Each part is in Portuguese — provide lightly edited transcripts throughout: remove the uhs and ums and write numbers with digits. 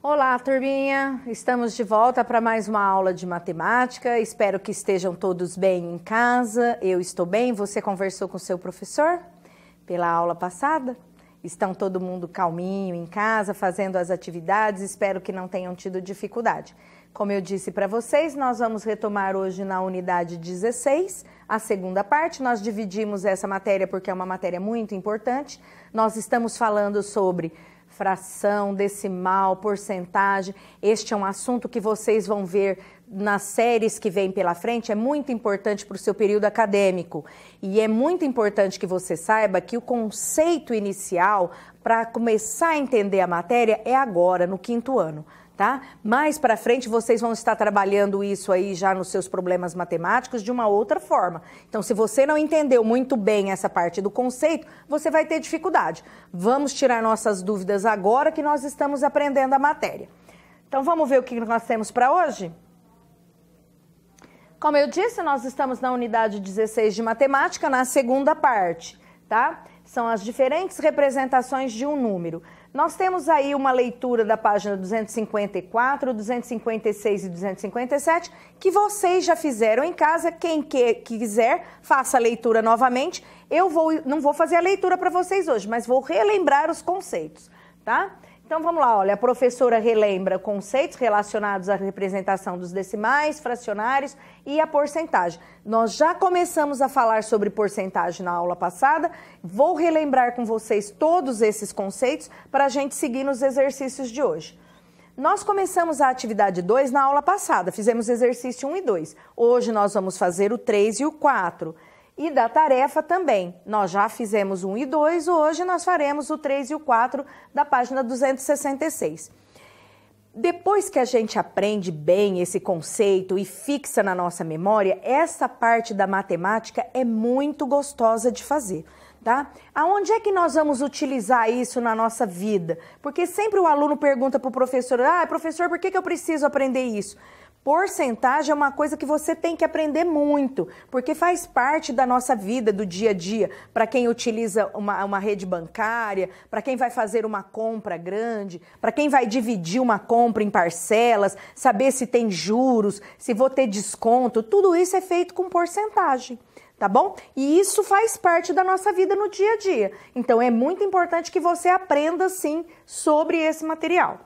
Olá, turminha! Estamos de volta para mais uma aula de matemática. Espero que estejam todos bem em casa. Eu estou bem. Você conversou com o seu professor pela aula passada? Estão todo mundo calminho em casa, fazendo as atividades? Espero que não tenham tido dificuldade. Como eu disse para vocês, nós vamos retomar hoje na unidade 16, a segunda parte. Nós dividimos essa matéria porque é uma matéria muito importante. Nós estamos falando sobre fração, decimal, porcentagem. Este é um assunto que vocês vão ver nas séries que vêm pela frente. É muito importante para o seu período acadêmico. E é muito importante que você saiba que o conceito inicial para começar a entender a matéria é agora, no quinto ano. Tá? Mais para frente vocês vão estar trabalhando isso aí já nos seus problemas matemáticos de uma outra forma. Então, se você não entendeu muito bem essa parte do conceito, você vai ter dificuldade. Vamos tirar nossas dúvidas agora que nós estamos aprendendo a matéria. Então, vamos ver o que nós temos para hoje? Como eu disse, nós estamos na unidade 16 de matemática, na segunda parte, tá? São as diferentes representações de um número. Nós temos aí uma leitura da página 254, 256 e 257, que vocês já fizeram em casa. Quem quiser, faça a leitura novamente. Eu não vou fazer a leitura para vocês hoje, mas vou relembrar os conceitos, tá? Então vamos lá, olha, a professora relembra conceitos relacionados à representação dos decimais, fracionários e a porcentagem. Nós já começamos a falar sobre porcentagem na aula passada, vou relembrar com vocês todos esses conceitos para a gente seguir nos exercícios de hoje. Nós começamos a atividade 2 na aula passada, fizemos exercício 1 e 2. Hoje nós vamos fazer o 3 e o 4. E da tarefa também, nós já fizemos 1 e 2, hoje nós faremos o 3 e o 4 da página 266. Depois que a gente aprende bem esse conceito e fixa na nossa memória, essa parte da matemática é muito gostosa de fazer, tá? Aonde é que nós vamos utilizar isso na nossa vida? Porque sempre o aluno pergunta para o professor, professor, por que eu preciso aprender isso? Porcentagem é uma coisa que você tem que aprender muito, porque faz parte da nossa vida, do dia a dia, para quem utiliza uma rede bancária, para quem vai fazer uma compra grande, para quem vai dividir uma compra em parcelas, saber se tem juros, se vou ter desconto, tudo isso é feito com porcentagem, tá bom? E isso faz parte da nossa vida no dia a dia. Então é muito importante que você aprenda, sim, sobre esse material.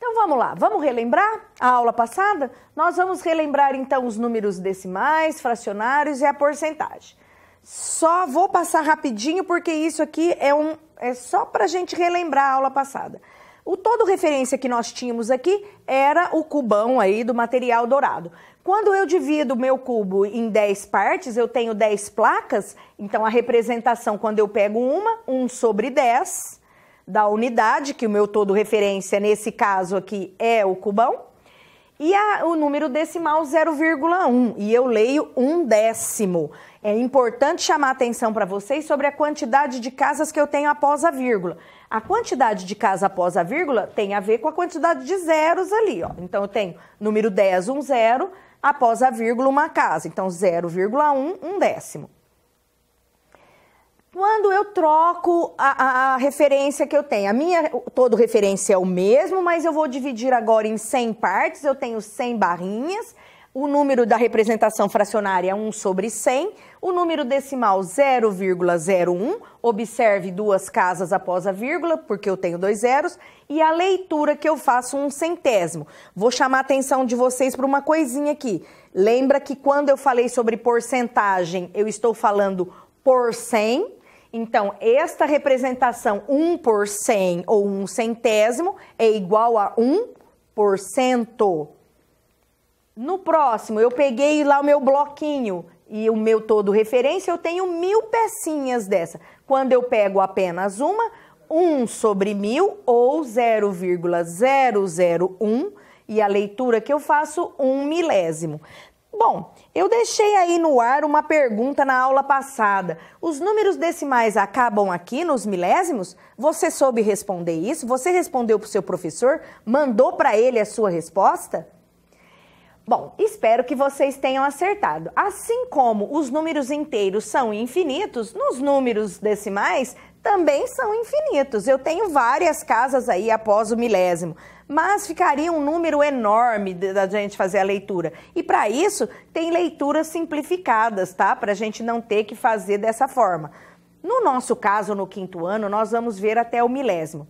Então vamos lá, vamos relembrar a aula passada? Nós vamos relembrar então os números decimais, fracionários e a porcentagem. Só vou passar rapidinho porque isso aqui é só para a gente relembrar a aula passada. O todo referência que nós tínhamos aqui era o cubão aí do material dourado. Quando eu divido o meu cubo em 10 partes, eu tenho 10 placas, então a representação quando eu pego 1 sobre 10... da unidade, que o meu todo referência nesse caso aqui é o cubão, e o número decimal 0,1, e eu leio 1/10. É importante chamar a atenção para vocês sobre a quantidade de casas que eu tenho após a vírgula. A quantidade de casa após a vírgula tem a ver com a quantidade de zeros ali, ó. Então eu tenho número 10, 1 zero, após a vírgula uma casa, então 0,1, 1/10. Quando eu troco a referência que eu tenho, a minha todo referência é o mesmo, mas eu vou dividir agora em 100 partes, eu tenho 100 barrinhas, o número da representação fracionária é 1 sobre 100, o número decimal 0,01, observe 2 casas após a vírgula, porque eu tenho 2 zeros, e a leitura que eu faço 1/100. Vou chamar a atenção de vocês para uma coisinha aqui. Lembra que quando eu falei sobre porcentagem, eu estou falando por 100, então, esta representação 1 por 100 ou 1/100 é igual a 1%. No próximo, eu peguei lá o meu bloquinho e o meu todo referência, eu tenho 1000 pecinhas dessa. Quando eu pego apenas 1 sobre 1000 ou 0,001 e a leitura que eu faço 1/1000. Bom, eu deixei aí no ar uma pergunta na aula passada. Os números decimais acabam aqui nos milésimos? Você soube responder isso? Você respondeu para o seu professor? Mandou para ele a sua resposta? Bom, espero que vocês tenham acertado. Assim como os números inteiros são infinitos, nos números decimais também são infinitos. Eu tenho várias casas aí após o milésimo, mas ficaria um número enorme da gente fazer a leitura. E para isso, tem leituras simplificadas, tá? Para a gente não ter que fazer dessa forma. No nosso caso, no 5º ano, nós vamos ver até o milésimo.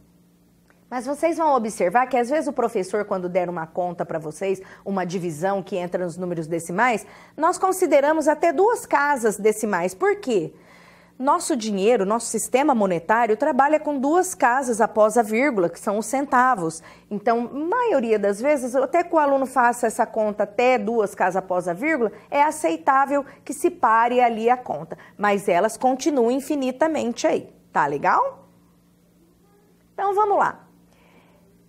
Mas vocês vão observar que às vezes o professor, quando der uma conta para vocês, uma divisão que entra nos números decimais, nós consideramos até 2 casas decimais. Por quê? Nosso dinheiro, nosso sistema monetário trabalha com 2 casas após a vírgula, que são os centavos. Então, maioria das vezes, até que o aluno faça essa conta até 2 casas após a vírgula, é aceitável que se pare ali a conta. Mas elas continuam infinitamente aí. Tá legal? Então, vamos lá.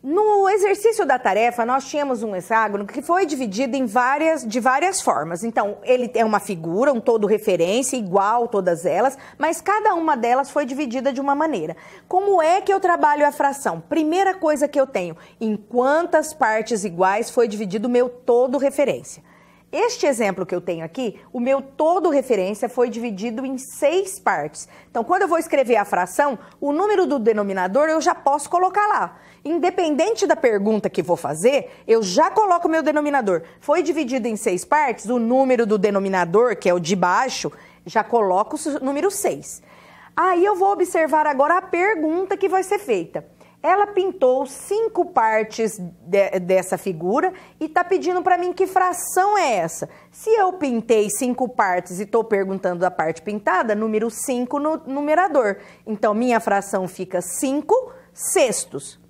No exercício da tarefa, nós tínhamos um hexágono que foi dividido de várias formas. Então, ele é uma figura, um todo referência, igual todas elas, mas cada uma delas foi dividida de uma maneira. Como é que eu trabalho a fração? Primeira coisa que eu tenho, em quantas partes iguais foi dividido o meu todo referência? Este exemplo que eu tenho aqui, o meu todo referência foi dividido em 6 partes. Então, quando eu vou escrever a fração, o número do denominador eu já posso colocar lá. Independente da pergunta que vou fazer, eu já coloco o meu denominador. Foi dividido em 6 partes, o número do denominador, que é o de baixo, já coloco o número 6. Aí eu vou observar agora a pergunta que vai ser feita. Ela pintou 5 partes dessa figura e está pedindo para mim que fração é essa. Se eu pintei 5 partes e estou perguntando da parte pintada, número 5 no numerador. Então, minha fração fica 5 sextos.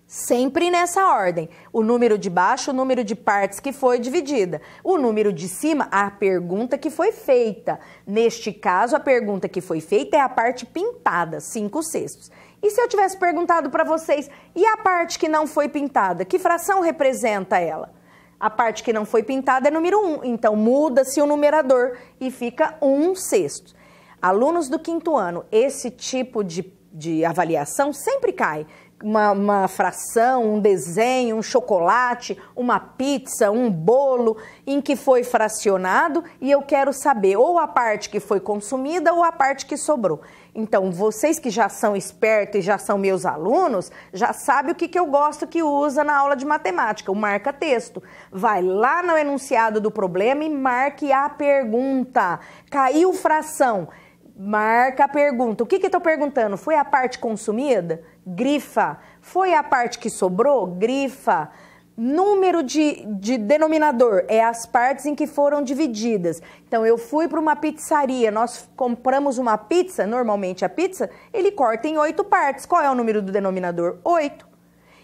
Sempre nessa ordem. O número de baixo, o número de partes que foi dividida. O número de cima, a pergunta que foi feita. Neste caso, a pergunta que foi feita é a parte pintada, 5 sextos. E se eu tivesse perguntado para vocês, e a parte que não foi pintada? Que fração representa ela? A parte que não foi pintada é número 1, então muda-se o numerador e fica 1 sexto. Alunos do 5º ano, esse tipo de avaliação sempre cai. Uma fração, um desenho, um chocolate, uma pizza, um bolo em que foi fracionado e eu quero saber ou a parte que foi consumida ou a parte que sobrou. Então, vocês que já são espertos e já são meus alunos, já sabem o que eu gosto que usa na aula de matemática, o marca-texto. Vai lá no enunciado do problema e marque a pergunta. Caiu fração. Marca a pergunta. O que eu estou perguntando? Foi a parte consumida? Grifa. Foi a parte que sobrou? Grifa. Número de denominador é as partes em que foram divididas. Então, eu fui para uma pizzaria, nós compramos uma pizza, normalmente a pizza, ele corta em 8 partes. Qual é o número do denominador? 8.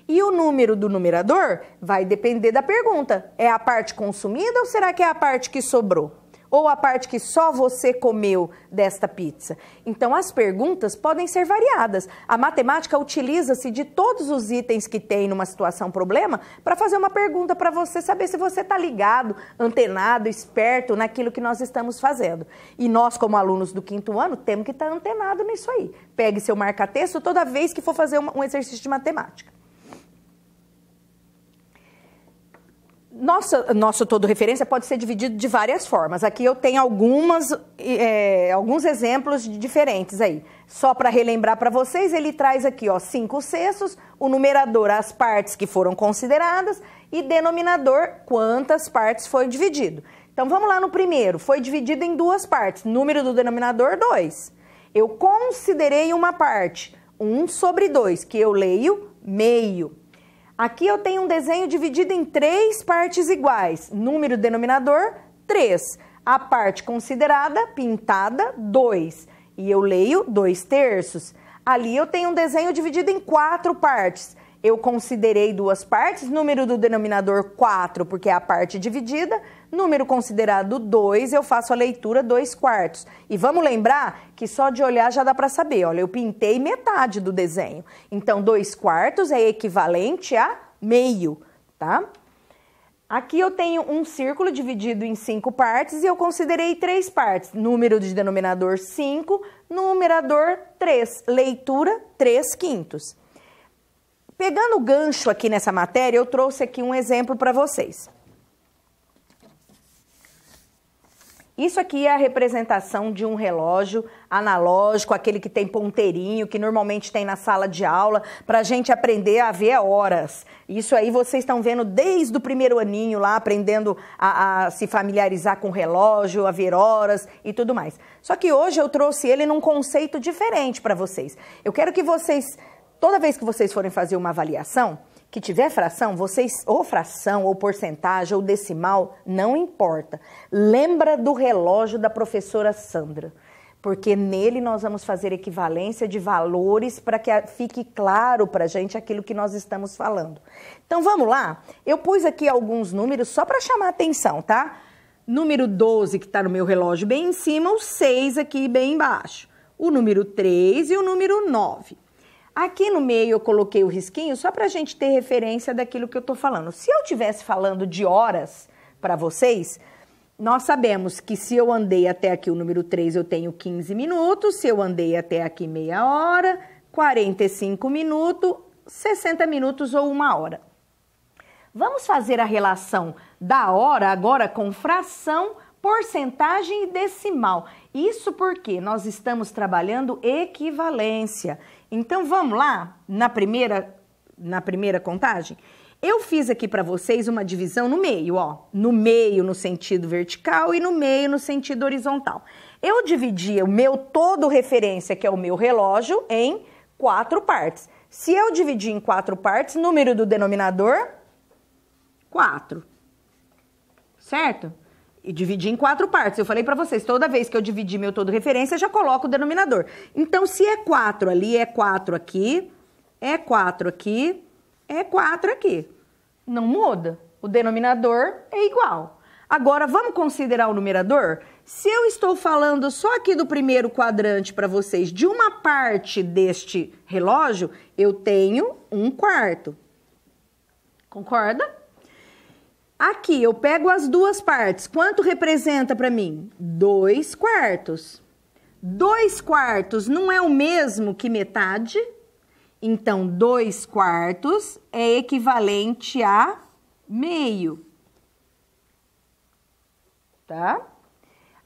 E o número do numerador vai depender da pergunta. É a parte consumida ou será que é a parte que sobrou? Ou a parte que só você comeu desta pizza? Então, as perguntas podem ser variadas. A matemática utiliza-se de todos os itens que tem numa situação problema para fazer uma pergunta para você saber se você está ligado, antenado, esperto naquilo que nós estamos fazendo. E nós, como alunos do 5º ano, temos que estar antenado nisso aí. Pegue seu marca-texto toda vez que for fazer um exercício de matemática. Nosso todo referência pode ser dividido de várias formas. Aqui eu tenho alguns exemplos diferentes aí. Só para relembrar para vocês, ele traz aqui 5 sextos, o numerador, as partes que foram consideradas e denominador, quantas partes foi dividido. Então vamos lá no primeiro, foi dividido em 2 partes, número do denominador 2. Eu considerei uma parte, 1 sobre 2, que eu leio meio. Aqui eu tenho um desenho dividido em 3 partes iguais. Número denominador, 3. A parte considerada, pintada, 2. E eu leio 2 terços. Ali eu tenho um desenho dividido em 4 partes. Eu considerei 2 partes, número do denominador 4, porque é a parte dividida. Número considerado 2, eu faço a leitura 2 quartos. E vamos lembrar que só de olhar já dá para saber. Olha, eu pintei metade do desenho. Então, 2 quartos é equivalente a meio, tá? Aqui eu tenho um círculo dividido em 5 partes e eu considerei 3 partes. Número de denominador 5, numerador 3. Leitura 3 quintos. Pegando o gancho aqui nessa matéria, eu trouxe aqui um exemplo para vocês. Isso aqui é a representação de um relógio analógico, aquele que tem ponteirinho, que normalmente tem na sala de aula, para a gente aprender a ver horas. Isso aí vocês estão vendo desde o primeiro aninho lá, aprendendo a se familiarizar com o relógio, a ver horas e tudo mais. Só que hoje eu trouxe ele num conceito diferente para vocês. Eu quero que vocês, toda vez que vocês forem fazer uma avaliação, que tiver fração, vocês, ou fração, ou porcentagem, ou decimal, não importa. Lembra do relógio da professora Sandra, porque nele nós vamos fazer equivalência de valores para que fique claro para a gente aquilo que nós estamos falando. Então vamos lá? Eu pus aqui alguns números só para chamar a atenção, tá? Número 12, que está no meu relógio bem em cima, o 6 aqui bem embaixo, o número 3 e o número 9. Aqui no meio eu coloquei o risquinho só para a gente ter referência daquilo que eu estou falando. Se eu estivesse falando de horas para vocês, nós sabemos que se eu andei até aqui o número 3 eu tenho 15 minutos, se eu andei até aqui meia hora, 45 minutos, 60 minutos ou 1 hora. Vamos fazer a relação da hora agora com fração, porcentagem e decimal. Isso porque nós estamos trabalhando equivalência. Então, vamos lá, na primeira contagem? Eu fiz aqui para vocês uma divisão no meio, ó. No meio no sentido vertical e no meio no sentido horizontal. Eu dividi o meu todo referência, que é o meu relógio, em 4 partes. Se eu dividir em 4 partes, número do denominador, 4. Certo? E dividi em 4 partes. Eu falei para vocês, toda vez que eu dividir meu todo referência, já coloco o denominador. Então, se é 4 ali, é 4 aqui, é 4 aqui, é 4 aqui. Não muda. O denominador é igual. Agora, vamos considerar o numerador? Se eu estou falando só aqui do primeiro quadrante para vocês, de uma parte deste relógio, eu tenho 1/4. Concorda? Aqui, eu pego as 2 partes. Quanto representa para mim? 2/4. 2/4 não é o mesmo que metade? Então, 2/4 é equivalente a meio. Tá?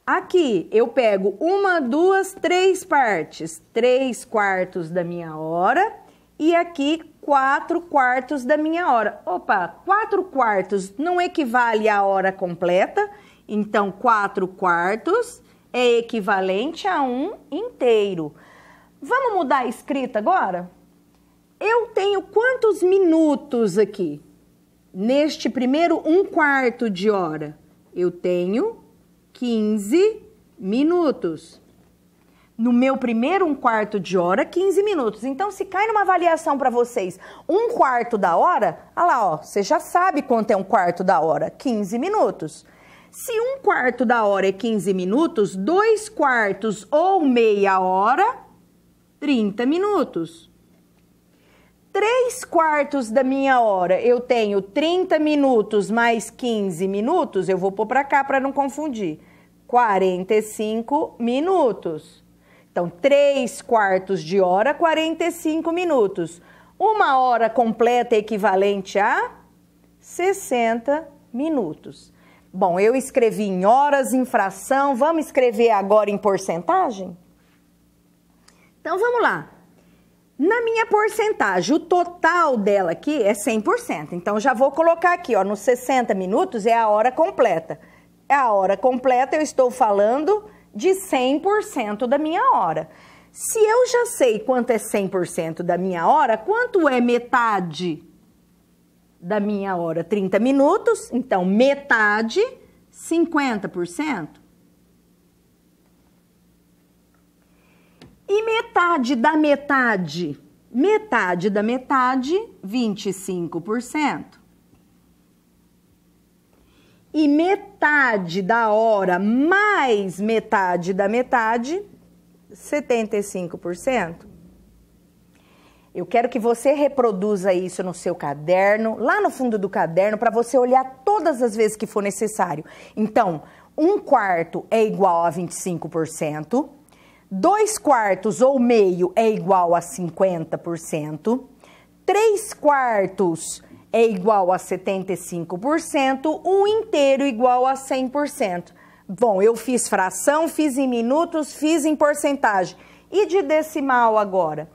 Aqui, eu pego 1, 2, 3 partes. 3/4 da minha hora. E aqui, 4/4 da minha hora. Opa, 4/4 não equivale à hora completa, então 4/4 é equivalente a 1 inteiro. Vamos mudar a escrita agora? Eu tenho quantos minutos aqui? Neste primeiro 1/4 de hora, eu tenho 15 minutos. No meu primeiro 1/4 de hora, 15 minutos. Então, se cai numa avaliação para vocês 1/4 da hora, olha lá, ó, você já sabe quanto é 1/4 da hora, 15 minutos. Se 1/4 da hora é 15 minutos, 2/4 ou meia hora, 30 minutos. 3/4 da minha hora, eu tenho 30 minutos mais 15 minutos, eu vou pôr para cá para não confundir, 45 minutos. Então, 3/4 de hora, 45 minutos. 1 hora completa é equivalente a 60 minutos. Bom, eu escrevi em horas, em fração, vamos escrever agora em porcentagem? Então, vamos lá. Na minha porcentagem, o total dela aqui é 100%. Então, já vou colocar aqui, ó, nos 60 minutos é a hora completa. A hora completa, eu estou falando de 100% da minha hora. Se eu já sei quanto é 100% da minha hora, quanto é metade da minha hora? 30 minutos, então metade, 50%. E metade da metade? Metade da metade, 25%. E metade da hora mais metade da metade, 75%. Eu quero que você reproduza isso no seu caderno, lá no fundo do caderno, para você olhar todas as vezes que for necessário. Então, 1/4 é igual a 25%, 2/4 ou meio é igual a 50%, 3/4 é igual a 75%, 1 inteiro igual a 100%. Bom, eu fiz fração, fiz em minutos, fiz em porcentagem. E de decimal agora?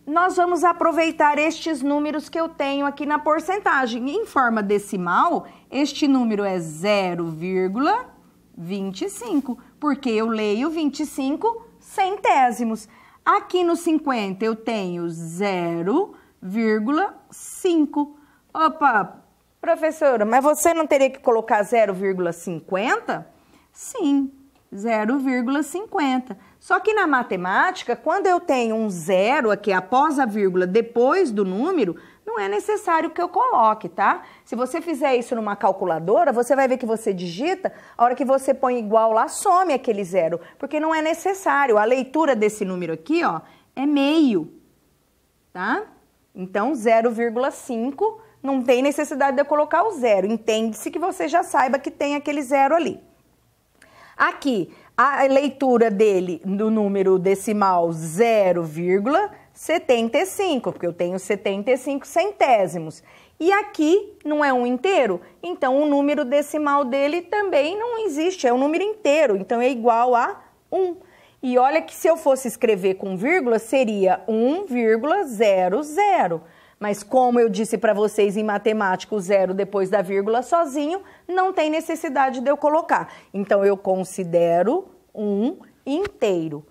Nós vamos aproveitar estes números que eu tenho aqui na porcentagem. Em forma decimal, este número é 0,25, porque eu leio 25 centésimos. Aqui no 50 eu tenho 0,5. Opa, professora, mas você não teria que colocar 0,50? Sim, 0,50. Só que na matemática, quando eu tenho um zero aqui após a vírgula, depois do número, não é necessário que eu coloque, tá? Se você fizer isso numa calculadora, você vai ver que você digita, a hora que você põe igual lá, some aquele zero, porque não é necessário. A leitura desse número aqui, ó, é meio, tá? Então, 0,5 não tem necessidade de eu colocar o zero. Entende-se que você já saiba que tem aquele zero ali. Aqui, a leitura dele do número decimal 0,75, porque eu tenho 75 centésimos. E aqui não é um inteiro, então o número decimal dele também não existe, é um número inteiro, então é igual a 1. E olha que se eu fosse escrever com vírgula, seria 1,00. Mas como eu disse para vocês em matemática, o zero depois da vírgula sozinho, não tem necessidade de eu colocar. Então, eu considero um inteiro.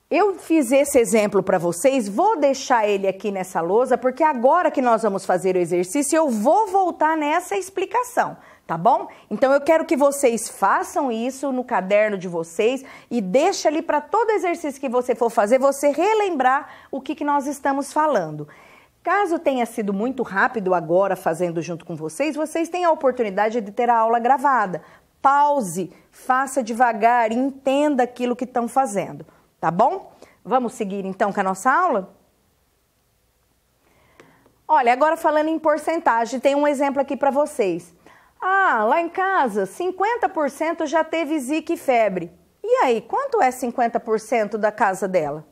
Eu fiz esse exemplo para vocês, vou deixar ele aqui nessa lousa, porque agora que nós vamos fazer o exercício, eu vou voltar nessa explicação, tá bom? Então, eu quero que vocês façam isso no caderno de vocês e deixa ali para todo exercício que você for fazer, você relembrar o que nós estamos falando. Caso tenha sido muito rápido agora fazendo junto com vocês, vocês têm a oportunidade de ter a aula gravada. Pause, faça devagar, entenda aquilo que estão fazendo, tá bom? Vamos seguir então com a nossa aula? Olha, agora falando em porcentagem, tem um exemplo aqui para vocês. Ah, lá em casa, 50% já teve zika e febre. E aí, quanto é 50% da casa dela?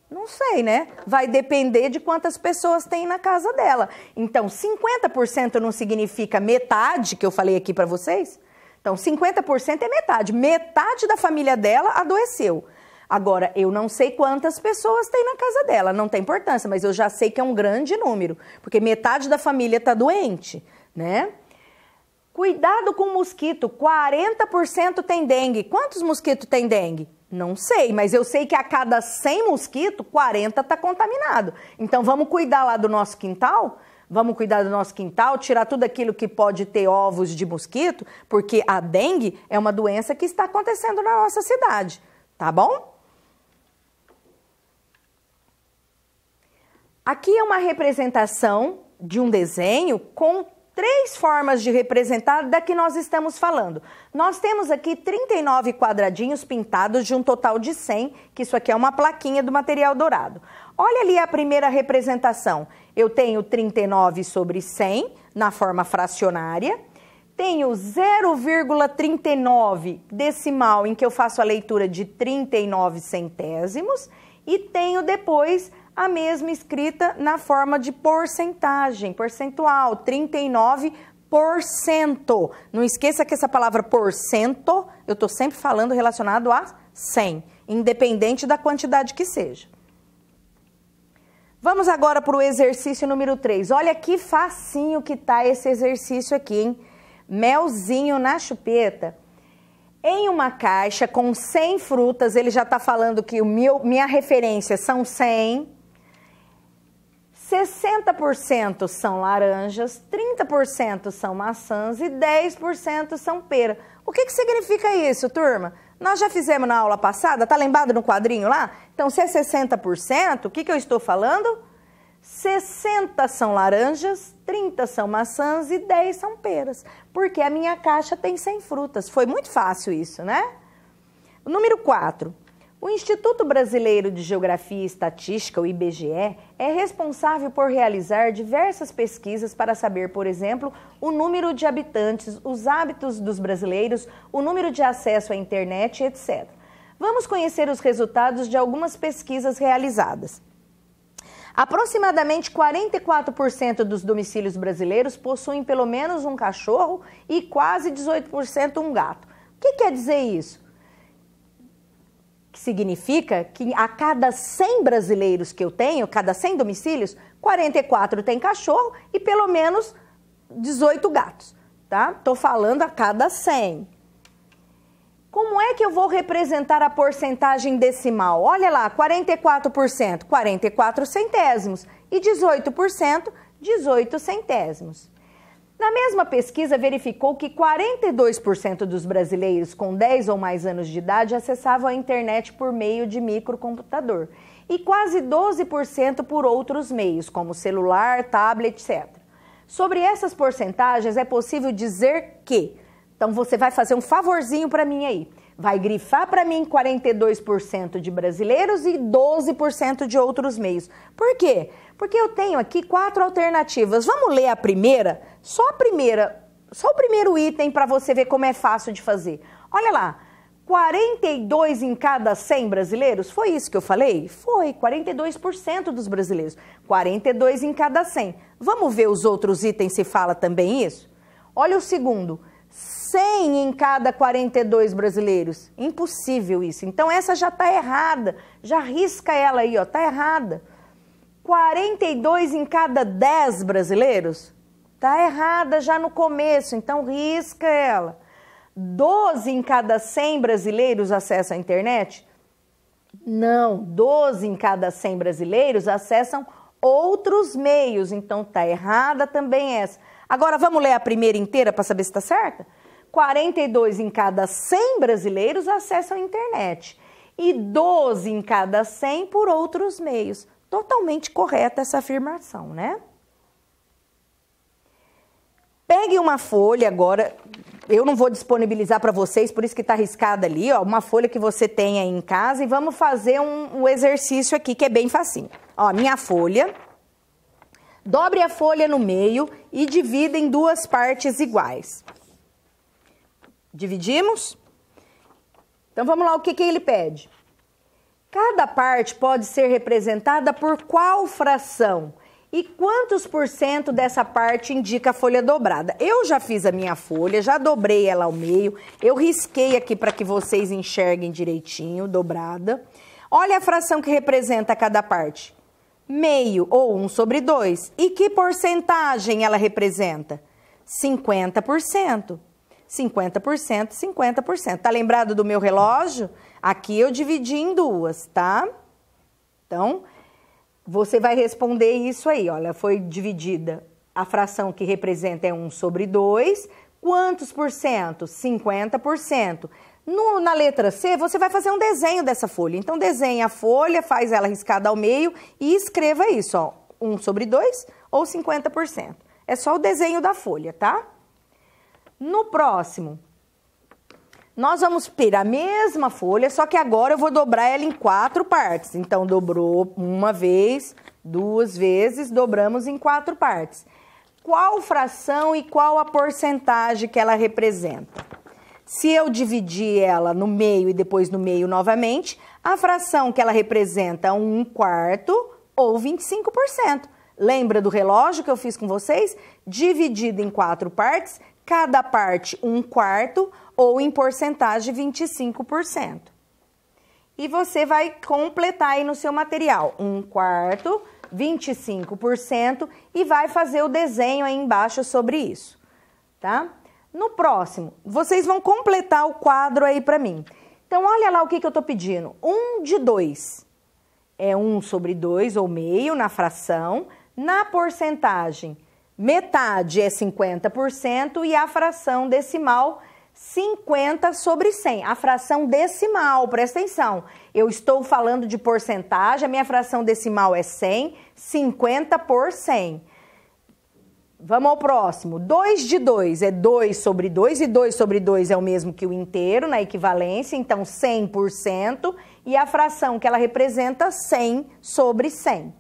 Não sei, né? Vai depender de quantas pessoas tem na casa dela. Então, 50% não significa metade, que eu falei aqui para vocês? Então, 50% é metade. Metade da família dela adoeceu. Agora, eu não sei quantas pessoas tem na casa dela, não tem importância, mas eu já sei que é um grande número, porque metade da família está doente, né? Cuidado com o mosquito, 40% tem dengue. Quantos mosquitos tem dengue? Não sei, mas eu sei que a cada 100 mosquitos, 40 está contaminado. Então, vamos cuidar lá do nosso quintal? Vamos cuidar do nosso quintal, tirar tudo aquilo que pode ter ovos de mosquito, porque a dengue é uma doença que está acontecendo na nossa cidade, tá bom? Aqui é uma representação de um desenho com 3 formas de representar da que nós estamos falando. Nós temos aqui 39 quadradinhos pintados de um total de 100, que isso aqui é uma plaquinha do material dourado. Olha ali a primeira representação. Eu tenho 39 sobre 100 na forma fracionária. Tenho 0,39 decimal em que eu faço a leitura de 39 centésimos. E tenho depois a mesma escrita na forma de porcentagem, percentual, 39%. Não esqueça que essa palavra porcento, eu estou sempre falando relacionado a 100, independente da quantidade que seja. Vamos agora para o exercício número 3. Olha que facinho que tá esse exercício aqui, hein? Melzinho na chupeta. Em uma caixa com 100 frutas, ele já está falando que minha referência são 100, 60% são laranjas, 30% são maçãs e 10% são pera. O que significa isso, turma? Nós já fizemos na aula passada, tá lembrado no quadrinho lá? Então, se é 60%, o que eu estou falando? 60 são laranjas, 30 são maçãs e 10 são peras. Porque a minha caixa tem 100 frutas. Foi muito fácil isso, né? O número 4. O Instituto Brasileiro de Geografia e Estatística, o IBGE, é responsável por realizar diversas pesquisas para saber, por exemplo, o número de habitantes, os hábitos dos brasileiros, o número de acesso à internet, etc. Vamos conhecer os resultados de algumas pesquisas realizadas. Aproximadamente 44% dos domicílios brasileiros possuem pelo menos um cachorro e quase 18% um gato. O que quer dizer isso? Que significa que a cada 100 brasileiros que eu tenho, cada 100 domicílios, 44 tem cachorro e pelo menos 18 gatos, tá? Tô falando a cada 100. Como é que eu vou representar a porcentagem decimal? Olha lá, 44%, 44 centésimos e 18%, 18 centésimos. Na mesma pesquisa, verificou que 42% dos brasileiros com 10 ou mais anos de idade acessavam a internet por meio de microcomputador e quase 12% por outros meios, como celular, tablet, etc. Sobre essas porcentagens, é possível dizer que... Então, você vai fazer um favorzinho para mim aí. Vai grifar para mim 42% de brasileiros e 12% de outros meios. Por quê? Porque eu tenho aqui 4 alternativas. Vamos ler a primeira? Só o primeiro item para você ver como é fácil de fazer. Olha lá, 42 em cada 100 brasileiros? Foi isso que eu falei? Foi, 42% dos brasileiros. 42 em cada 100. Vamos ver os outros itens se fala também isso? Olha o segundo. 100 em cada 42 brasileiros. Impossível isso. Então, essa já está errada. Já risca ela aí, ó. Está errada. 42 em cada 10 brasileiros? Está errada já no começo. Então, risca ela. 12 em cada 100 brasileiros acessam a internet? Não. 12 em cada 100 brasileiros acessam outros meios. Então, está errada também essa. Agora, vamos ler a primeira inteira para saber se está certa? 42 em cada 100 brasileiros acessam a internet e 12 em cada 100 por outros meios. Totalmente correta essa afirmação, né? Pegue uma folha agora, eu não vou disponibilizar para vocês, por isso que está riscada ali, ó, uma folha que você tem aí em casa e vamos fazer um exercício aqui que é bem facinho. Ó, minha folha... Dobre a folha no meio e divida em 2 partes iguais. Dividimos? Então, vamos lá, o que ele pede? Cada parte pode ser representada por qual fração? E quantos por cento dessa parte indica a folha dobrada? Eu já fiz a minha folha, já dobrei ela ao meio. Eu risquei aqui para que vocês enxerguem direitinho, dobrada. Olha a fração que representa cada parte. Meio ou 1/2. E que porcentagem ela representa? 50%. 50%, 50%. Tá lembrado do meu relógio? Aqui eu dividi em 2, tá? Então, você vai responder isso aí. Olha, foi dividida. A fração que representa é 1/2. Quantos por cento? 50%. Na letra C, você vai fazer um desenho dessa folha. Então, desenha a folha, faz ela riscada ao meio e escreva isso, ó. 1/2 ou 50%. É só o desenho da folha, tá? No próximo, nós vamos pegar a mesma folha, só que agora eu vou dobrar ela em 4 partes. Então, dobrou uma vez, 2 vezes, dobramos em 4 partes. Qual fração e qual a porcentagem que ela representa? Se eu dividir ela no meio e depois no meio novamente, a fração que ela representa é 1/4 ou 25%. Lembra do relógio que eu fiz com vocês? Dividido em 4 partes, cada parte 1/4 ou em porcentagem 25%. E você vai completar aí no seu material 1/4, 25% e vai fazer o desenho aí embaixo sobre isso, tá? No próximo, vocês vão completar o quadro aí para mim. Então, olha lá o que eu estou pedindo. 1/2 é 1/2 ou meio na fração. Na porcentagem, metade é 50% e a fração decimal 50/100. A fração decimal, presta atenção. Eu estou falando de porcentagem, a minha fração decimal é 100, 50 por 100. Vamos ao próximo. 2/2 é 2/2 e 2/2 é o mesmo que o inteiro na equivalência, então 100%, e a fração que ela representa 100/100.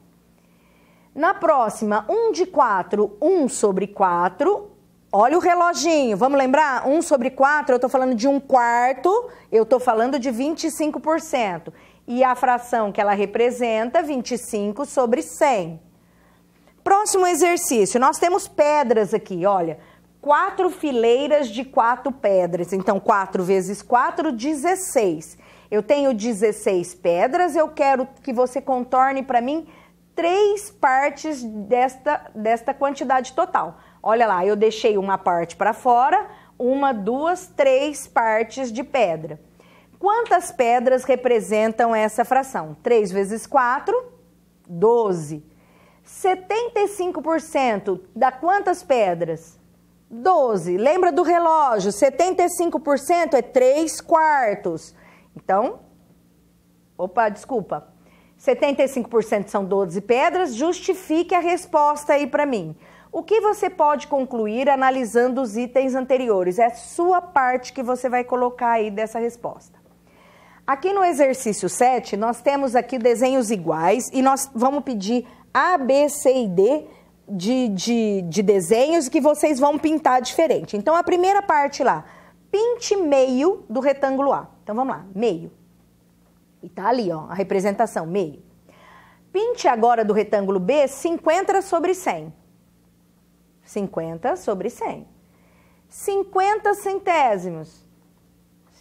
Na próxima, 1/4, 1/4, olha o reloginho, vamos lembrar? 1/4, eu estou falando de 1/4, eu estou falando de 25%, e a fração que ela representa, 25/100. Próximo exercício, nós temos pedras aqui, olha. 4 fileiras de 4 pedras. Então, 4 vezes 4, 16. Eu tenho 16 pedras, eu quero que você contorne para mim 3 partes desta quantidade total. Olha lá, eu deixei uma parte para fora, 1, 2, 3 partes de pedra. Quantas pedras representam essa fração? 3 vezes 4, 12. 75% dá quantas pedras? 12. Lembra do relógio? 75% é 3 quartos. Então, 75% são 12 pedras, justifique a resposta aí para mim. O que você pode concluir analisando os itens anteriores? É a sua parte que você vai colocar aí dessa resposta. Aqui no exercício 7, nós temos aqui desenhos iguais e nós vamos pedir A, B, C e D de desenhos que vocês vão pintar diferente. Então, a primeira parte lá, pinte meio do retângulo A. Então, vamos lá, meio. E tá ali, ó, a representação, meio. Pinte agora do retângulo B, 50 sobre 100. 50 sobre 100. 50 centésimos.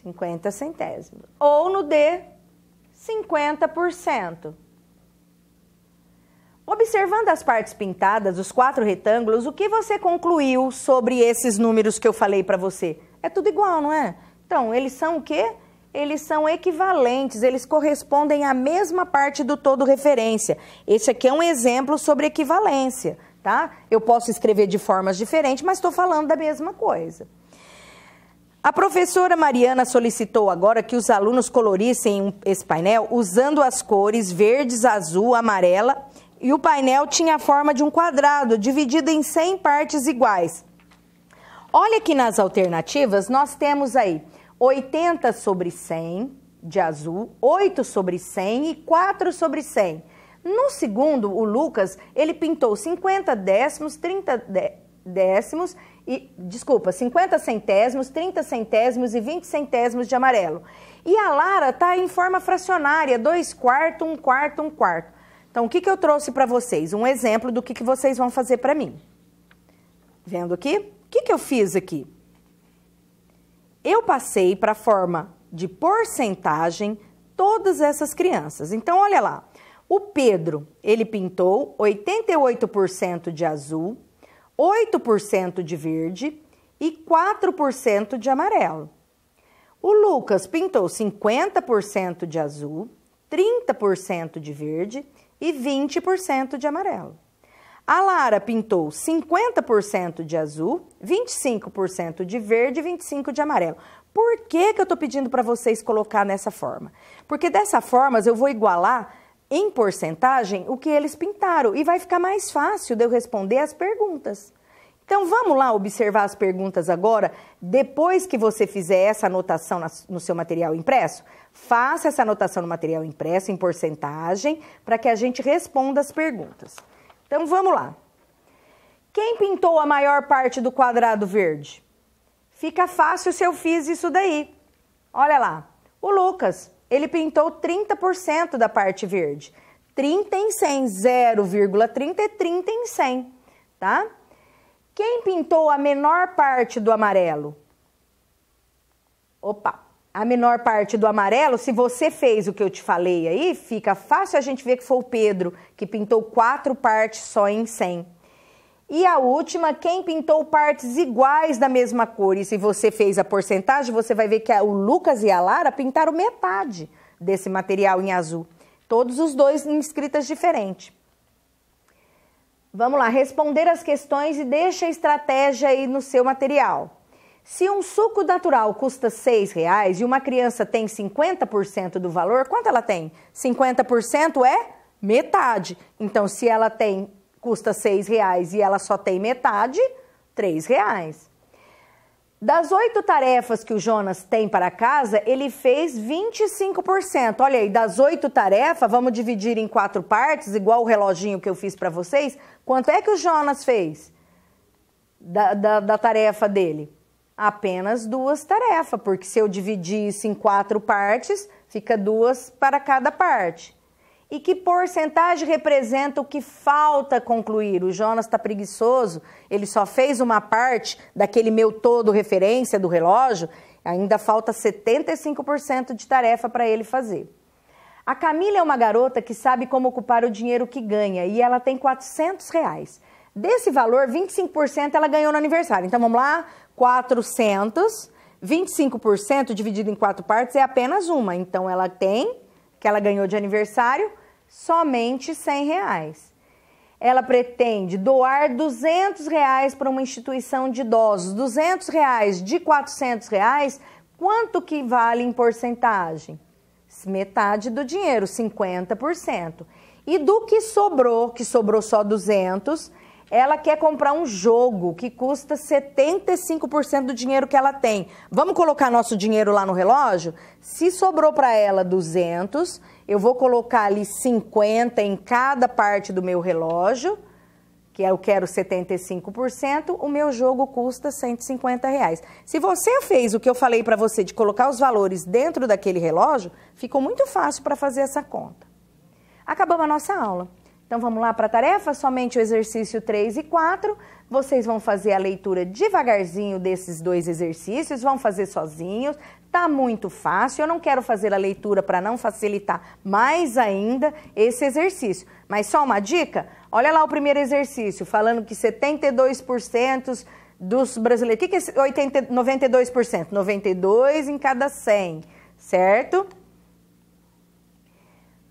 50 centésimos. Ou no D, 50%. Observando as partes pintadas, os 4 retângulos, o que você concluiu sobre esses números que eu falei para você? É tudo igual, não é? Então, eles são o quê? Eles são equivalentes, eles correspondem à mesma parte do todo referência. Esse aqui é um exemplo sobre equivalência, tá? Eu posso escrever de formas diferentes, mas estou falando da mesma coisa. A professora Mariana solicitou agora que os alunos colorissem esse painel usando as cores verdes, azul, amarela, e o painel tinha a forma de um quadrado, dividido em 100 partes iguais. Olha aqui nas alternativas, nós temos aí 80 sobre 100 de azul, 8 sobre 100 e 4 sobre 100. No segundo, o Lucas, ele pintou 50 décimos, 30 décimos, 50 centésimos, 30 centésimos e 20 centésimos de amarelo. E a Lara está em forma fracionária, 2 quartos, 1 quarto, 1 quarto. Então, o que eu trouxe para vocês? Um exemplo do que vocês vão fazer para mim. Vendo aqui? O que eu fiz aqui? Eu passei para a forma de porcentagem todas essas crianças. Então, olha lá. O Pedro, ele pintou 88% de azul, 8% de verde e 4% de amarelo. O Lucas pintou 50% de azul, 30% de verde e 20% de amarelo. A Lara pintou 50% de azul, 25% de verde e 25% de amarelo. Por que eu estou pedindo para vocês colocar nessa forma? Porque dessa forma eu vou igualar em porcentagem o que eles pintaram e vai ficar mais fácil de eu responder as perguntas. Então, vamos lá observar as perguntas agora, depois que você fizer essa anotação no seu material impresso? Faça essa anotação no material impresso em porcentagem para que a gente responda as perguntas. Então, vamos lá. Quem pintou a maior parte do quadrado verde? Fica fácil se eu fiz isso daí. Olha lá, o Lucas, ele pintou 30% da parte verde. 30 em 100, 0,30 é 30 em 100, tá? Quem pintou a menor parte do amarelo? Opa, a menor parte do amarelo, se você fez o que eu te falei aí, fica fácil a gente ver que foi o Pedro, que pintou 4 partes só em 100. E a última, quem pintou partes iguais da mesma cor? E se você fez a porcentagem, você vai ver que o Lucas e a Lara pintaram metade desse material em azul. Todos os dois em escritas diferentes. Vamos lá, responder as questões e deixa a estratégia aí no seu material. Se um suco natural custa R$6 e uma criança tem 50% do valor, quanto ela tem? 50% é metade. Então, se ela custa R$6 e ela só tem metade, R$3. Das 8 tarefas que o Jonas tem para casa, ele fez 25%. Olha aí, das 8 tarefas, vamos dividir em 4 partes, igual o reloginho que eu fiz para vocês. Quanto é que o Jonas fez da tarefa dele? Apenas 2 tarefas, porque se eu dividir isso em 4 partes, fica 2 para cada parte. E que porcentagem representa o que falta concluir? O Jonas está preguiçoso, ele só fez uma parte daquele meu todo referência do relógio, ainda falta 75% de tarefa para ele fazer. A Camila é uma garota que sabe como ocupar o dinheiro que ganha e ela tem R$400. Desse valor, 25% ela ganhou no aniversário. Então vamos lá, 400, 25% dividido em 4 partes é apenas uma. Então ela tem, que ela ganhou de aniversário, somente R$100. Ela pretende doar R$200 para uma instituição de idosos. R$200 de R$400, quanto que vale em porcentagem? Metade do dinheiro, 50%. E do que sobrou só 200, ela quer comprar um jogo que custa 75% do dinheiro que ela tem. Vamos colocar nosso dinheiro lá no relógio? Se sobrou para ela 200, eu vou colocar ali 50 em cada parte do meu relógio, que eu quero 75%, o meu jogo custa R$150. Se você fez o que eu falei para você de colocar os valores dentro daquele relógio, ficou muito fácil para fazer essa conta. Acabamos a nossa aula. Então vamos lá para a tarefa, somente o exercício 3 e 4. Vocês vão fazer a leitura devagarzinho desses 2 exercícios, vão fazer sozinhos. Tá muito fácil, eu não quero fazer a leitura para não facilitar mais ainda esse exercício. Mas só uma dica, olha lá o primeiro exercício, falando que 72% dos brasileiros... O que é 92%? 92 em cada 100, certo?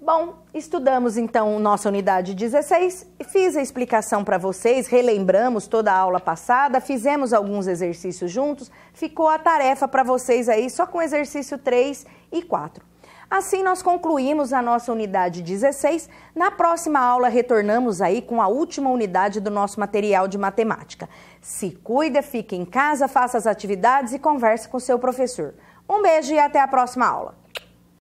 Bom, estudamos então nossa unidade 16, fiz a explicação para vocês, relembramos toda a aula passada, fizemos alguns exercícios juntos, ficou a tarefa para vocês aí só com exercício 3 e 4. Assim nós concluímos a nossa unidade 16, na próxima aula retornamos aí com a última unidade do nosso material de matemática. Se cuida, fique em casa, faça as atividades e converse com seu professor. Um beijo e até a próxima aula.